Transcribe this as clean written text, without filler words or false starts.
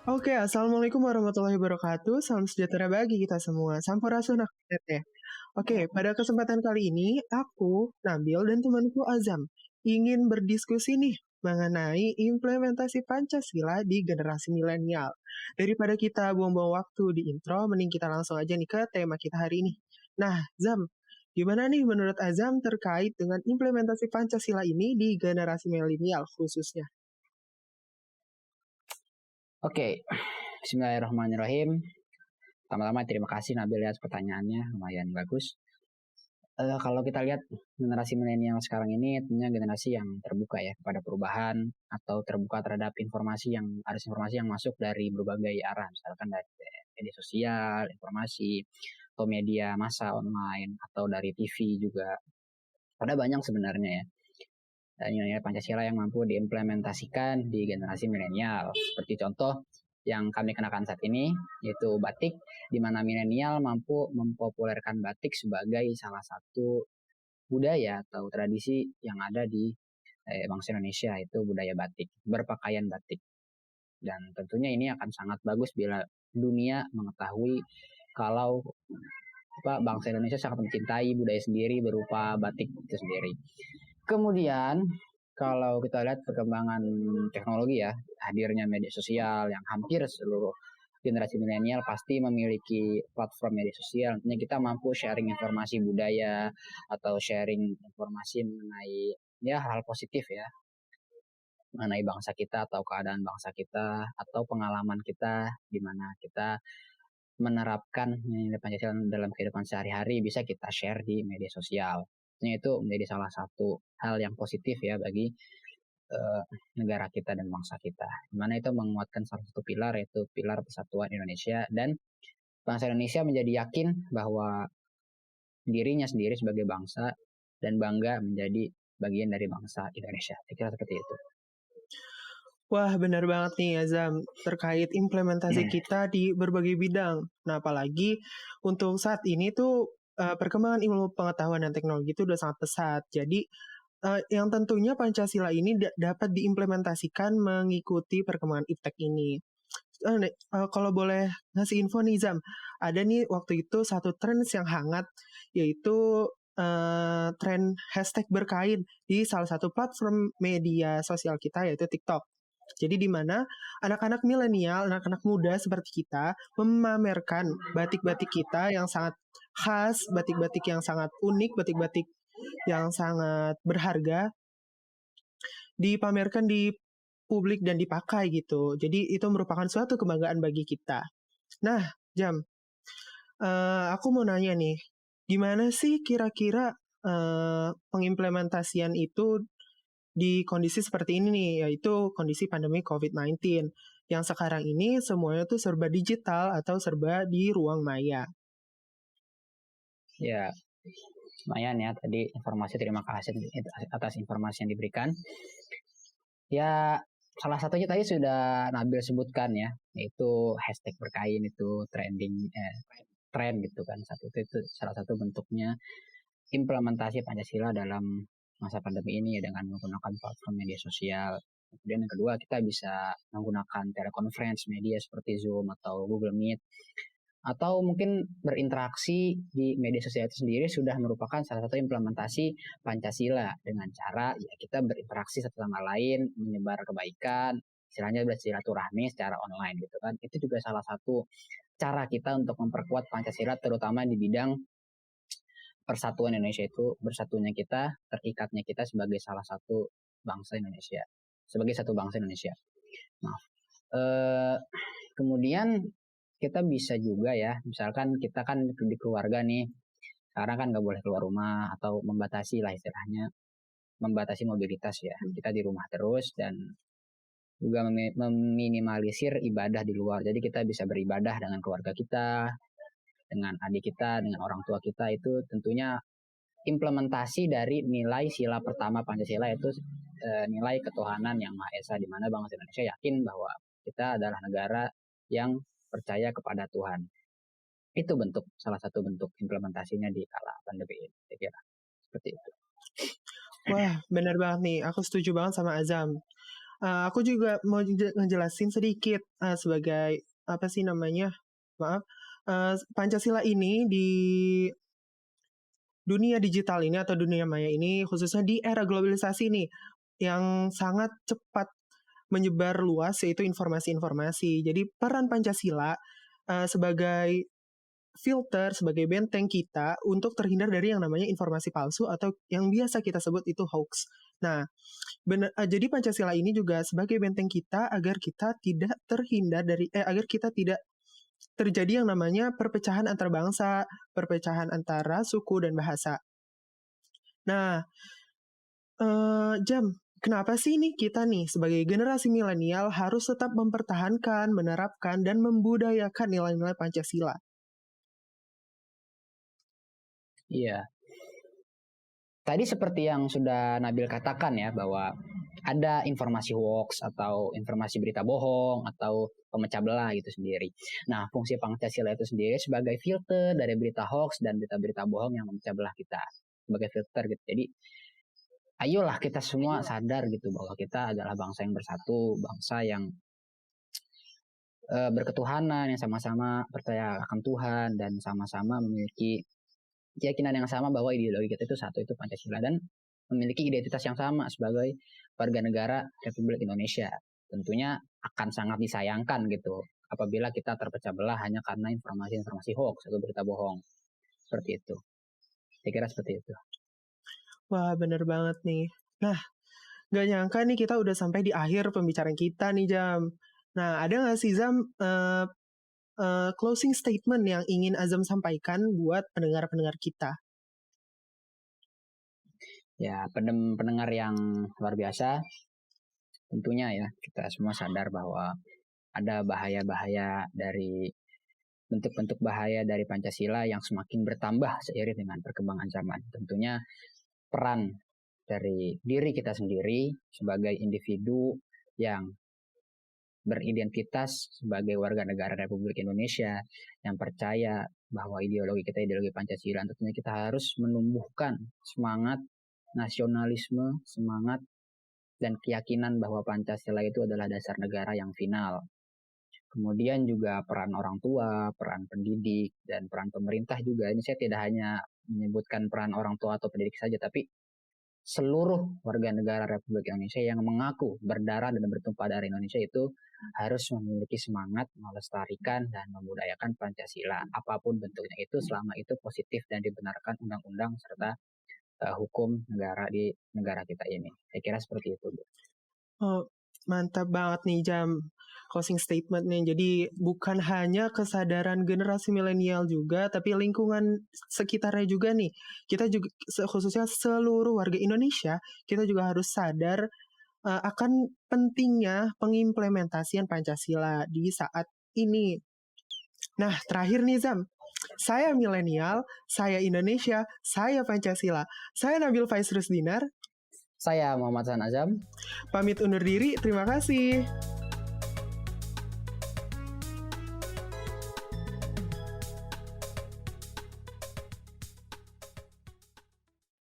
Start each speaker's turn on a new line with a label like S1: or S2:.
S1: Oke, assalamualaikum warahmatullahi wabarakatuh. Salam sejahtera bagi kita semua. Sampurasun Teteh. Oke, pada kesempatan kali ini aku, Nabil, dan temanku Azam ingin berdiskusi nih mengenai implementasi Pancasila di generasi milenial. Daripada kita buang-buang waktu di intro, mending kita langsung aja nih ke tema kita hari ini. Nah, Zam, gimana nih menurut Azam terkait dengan implementasi Pancasila ini di generasi milenial khususnya?
S2: Oke, Bismillahirrahmanirrahim. Pertama-tama terima kasih Nabil atas pertanyaannya, lumayan bagus. Kalau kita lihat generasi milenial sekarang ini tentunya generasi yang terbuka ya kepada perubahan atau terbuka terhadap informasi yang masuk dari berbagai arah, misalkan dari media sosial, informasi, atau media massa online, atau dari TV juga. Ada banyak sebenarnya ya. Dan nilai Pancasila yang mampu diimplementasikan di generasi milenial. Seperti contoh yang kami kenakan saat ini, yaitu batik, di mana milenial mampu mempopulerkan batik sebagai salah satu budaya atau tradisi yang ada di bangsa Indonesia, itu budaya batik, berpakaian batik. Dan tentunya ini akan sangat bagus bila dunia mengetahui kalau bangsa Indonesia sangat mencintai budaya sendiri berupa batik itu sendiri. Kemudian kalau kita lihat perkembangan teknologi ya, hadirnya media sosial yang hampir seluruh generasi milenial pasti memiliki platform media sosial. Artinya kita mampu sharing informasi budaya atau sharing informasi mengenai ya hal positif ya, mengenai bangsa kita atau keadaan bangsa kita atau pengalaman kita di mana kita menerapkan nilai Pancasila dalam kehidupan sehari-hari bisa kita share di media sosial. Itu menjadi salah satu hal yang positif ya bagi negara kita dan bangsa kita. Dimana itu menguatkan salah satu pilar, yaitu pilar persatuan Indonesia, dan bangsa Indonesia menjadi yakin bahwa dirinya sendiri sebagai bangsa dan bangga menjadi bagian dari bangsa Indonesia. Saya kira seperti itu.
S1: Wah, benar banget nih Azam, terkait implementasi kita di berbagai bidang. Nah, apalagi untuk saat ini tuh perkembangan ilmu pengetahuan dan teknologi itu udah sangat pesat. Jadi, yang tentunya Pancasila ini dapat diimplementasikan mengikuti perkembangan iptek ini. Kalau boleh ngasih info nih Zam, ada nih waktu itu satu tren yang hangat, yaitu tren hashtag berkain di salah satu platform media sosial kita, yaitu TikTok. Jadi di mana anak-anak milenial, anak-anak muda seperti kita memamerkan batik-batik kita yang sangat khas, batik-batik yang sangat unik, batik-batik yang sangat berharga dipamerkan di publik dan dipakai gitu. Jadi itu merupakan suatu kebanggaan bagi kita. Nah, Jam, aku mau nanya nih, gimana sih kira-kira pengimplementasian itu di kondisi seperti ini nih, yaitu kondisi pandemi COVID-19, yang sekarang ini semuanya tuh serba digital atau serba di ruang maya.
S2: Ya, lumayan ya tadi informasi, terima kasih atas informasi yang diberikan. Ya, salah satunya tadi sudah Nabil sebutkan ya, yaitu hashtag berkain itu tren gitu kan. Itu salah satu bentuknya implementasi Pancasila dalam masa pandemi ini ya, dengan menggunakan platform media sosial. Kemudian yang kedua, kita bisa menggunakan telekonferensi media seperti Zoom atau Google Meet, atau mungkin berinteraksi di media sosial itu sendiri sudah merupakan salah satu implementasi Pancasila, dengan cara ya kita berinteraksi satu sama lain, menyebar kebaikan, istilahnya bersilaturahmi secara online gitu kan. Itu juga salah satu cara kita untuk memperkuat Pancasila, terutama di bidang persatuan Indonesia, itu bersatunya kita, terikatnya kita sebagai salah satu bangsa Indonesia, sebagai satu bangsa Indonesia. Maaf. Kemudian kita bisa juga ya, misalkan kita kan di keluarga nih, sekarang kan nggak boleh keluar rumah atau membatasi lah istilahnya, membatasi mobilitas ya. Kita di rumah terus dan juga meminimalisir ibadah di luar. Jadi kita bisa beribadah dengan keluarga kita, dengan adik kita, dengan orang tua kita. Itu tentunya implementasi dari nilai sila pertama Pancasila, yaitu nilai ketuhanan yang Maha Esa, di mana bangsa Indonesia yakin bahwa kita adalah negara yang percaya kepada Tuhan. Itu salah satu bentuk implementasinya di kala pandemi ini, saya kira seperti itu.
S1: Wah, benar banget nih. Aku setuju banget sama Azam. Aku juga mau ngejelasin sedikit sebagai apa sih namanya? Maaf, Pancasila ini di dunia digital ini atau dunia maya ini, khususnya di era globalisasi nih, yang sangat cepat menyebar luas yaitu informasi-informasi. Jadi peran Pancasila sebagai filter, sebagai benteng kita untuk terhindar dari yang namanya informasi palsu atau yang biasa kita sebut itu hoax. Nah, jadi Pancasila ini juga sebagai benteng kita agar kita tidak terhindar dari agar kita tidak terjadi yang namanya perpecahan antar bangsa, perpecahan antara suku dan bahasa. Nah, kenapa sih nih kita nih sebagai generasi milenial harus tetap mempertahankan, menerapkan, dan membudayakan nilai-nilai Pancasila?
S2: Iya. Tadi seperti yang sudah Nabil katakan ya, bahwa ada informasi hoax atau informasi berita bohong atau pemecah belah gitu sendiri. Nah, fungsi Pancasila itu sendiri sebagai filter dari berita hoax dan berita-berita bohong yang memecah belah kita. Sebagai filter gitu. Jadi, ayolah kita semua sadar gitu bahwa kita adalah bangsa yang bersatu, bangsa yang berketuhanan, yang sama-sama percaya akan Tuhan dan sama-sama memiliki keyakinan yang sama bahwa ideologi kita itu satu, itu Pancasila, dan memiliki identitas yang sama sebagai warga negara Republik Indonesia. Tentunya akan sangat disayangkan gitu apabila kita terpecah belah hanya karena informasi-informasi hoax atau berita bohong. Seperti itu. Saya kira seperti itu.
S1: Wah, bener banget nih. Nah, gak nyangka nih kita udah sampai di akhir pembicaraan kita nih, Jam. Nah, ada gak sih, Zam, closing statement yang ingin Azam sampaikan buat pendengar-pendengar kita?
S2: Ya, pendengar yang luar biasa, tentunya ya kita semua sadar bahwa ada bahaya-bahaya dari bentuk-bentuk bahaya dari Pancasila yang semakin bertambah seiring dengan perkembangan zaman. Tentunya peran dari diri kita sendiri sebagai individu yang beridentitas sebagai warga negara Republik Indonesia yang percaya bahwa ideologi kita ideologi Pancasila, tentunya kita harus menumbuhkan semangat nasionalisme, semangat dan keyakinan bahwa Pancasila itu adalah dasar negara yang final. Kemudian juga peran orang tua, peran pendidik, dan peran pemerintah juga. Ini saya tidak hanya menyebutkan peran orang tua atau pendidik saja, tapi seluruh warga negara Republik Indonesia yang mengaku berdarah dan bertumpah darah Indonesia itu harus memiliki semangat melestarikan dan membudayakan Pancasila. Apapun bentuknya itu, selama itu positif dan dibenarkan undang-undang serta hukum negara di negara kita ini. Saya kira seperti itu.
S1: Oh, mantap banget nih, Jam, closing statement-nya. Jadi bukan hanya kesadaran generasi milenial juga, tapi lingkungan sekitarnya juga nih. Kita juga khususnya seluruh warga Indonesia, kita juga harus sadar akan pentingnya pengimplementasian Pancasila di saat ini. Nah, terakhir nih, Zam. Saya milenial, saya Indonesia, saya Pancasila. Saya Nabil Faiz Rusdinar.
S2: Saya Muhammad San Azam.
S1: Pamit undur diri, terima kasih.